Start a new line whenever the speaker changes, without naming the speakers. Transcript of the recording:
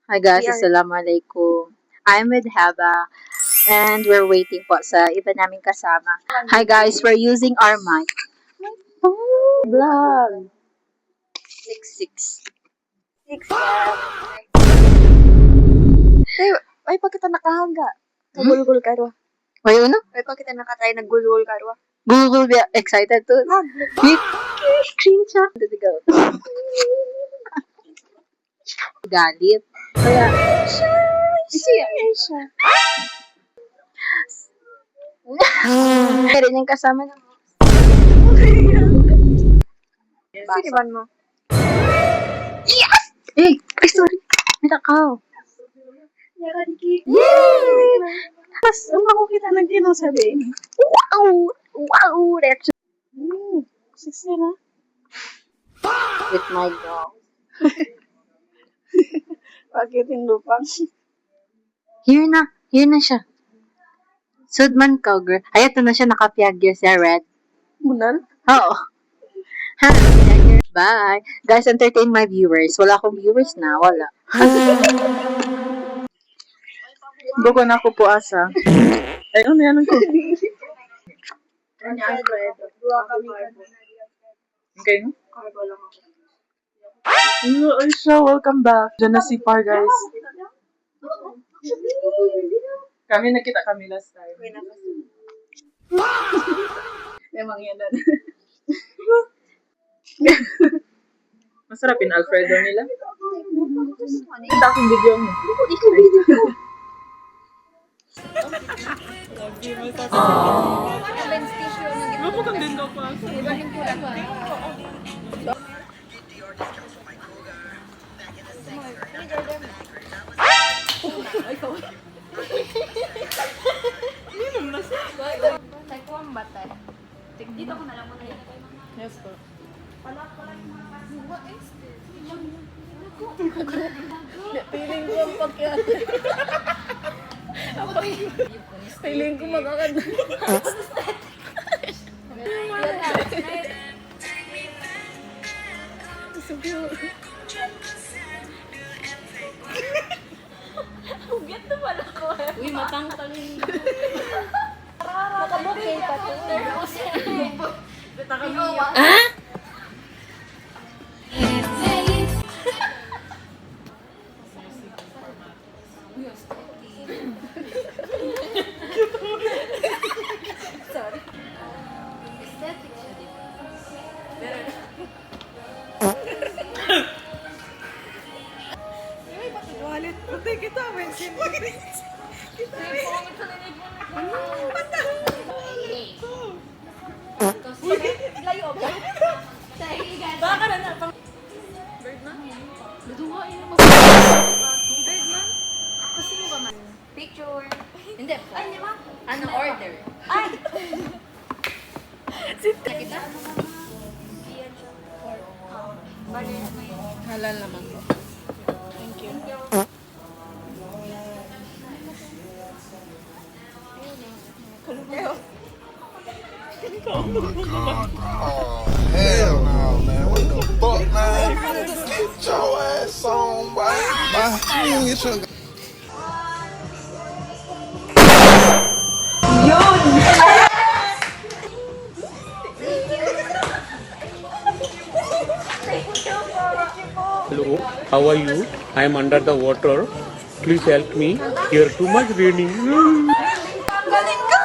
Hi guys,
We are
Assalamualaikum. I'm with Haba and we're waiting po sa iba naming kasama. Hi guys, we're using our mic. Vlog. 6.
six. Ay, pa kita nakahangga. Nagulgul karwa.
Wait, ano?
Ay, pa kita nakatry naggulgul karwa.
Google be excited to. Screenshot. Let's go. Galit. Kaya,
Siya.
meron yung kasama ng
Siniban mo?
Eh, ay sorry. May takaw.
Yay! Mas, ako kita nagtinong sabihin.
Wow! Wow! Let's
Six na.
with my dog.
Bakit yung lupang?
Here na siya. Sudman ka, girl. Ay, ito na siya, nakapiyagyo siya, Red.
Munal?
Oo. Ha, bye. Guys, entertain my viewers. Wala akong viewers na, wala.
Buko na ako po asa. Ay, ano yan ko? Okay. Hello, Aisha. Welcome back. Diyan na si Par, guys. Kami nakita kami last time. Emang yan. Masarap yung Alfredo nila. Kita akong video mo. Lupo kang din daw pa.
Dito ko na lang muna yan.
Yes po. Feeling ko ang pagkat. Feeling ko makakanda.
Hugyat na pala ko. Uy, matang taling.
Nakabukay pa to. Wallet, puti kita, mensin.
Layo ba? Baka na na. Birdman? Naduha yun mo. Birdman? Gusto mo ba man? Picture. Hindi. Ay, di ba? Ano order? Ay! Nakita?
Halal naman po. Thank you.
Oh, hell no, man. What the fuck, man? Get your ass on, boy. You ain't get your
Hello, how are you? I am under the water. Please help me. Here too much raining.
Galing ka!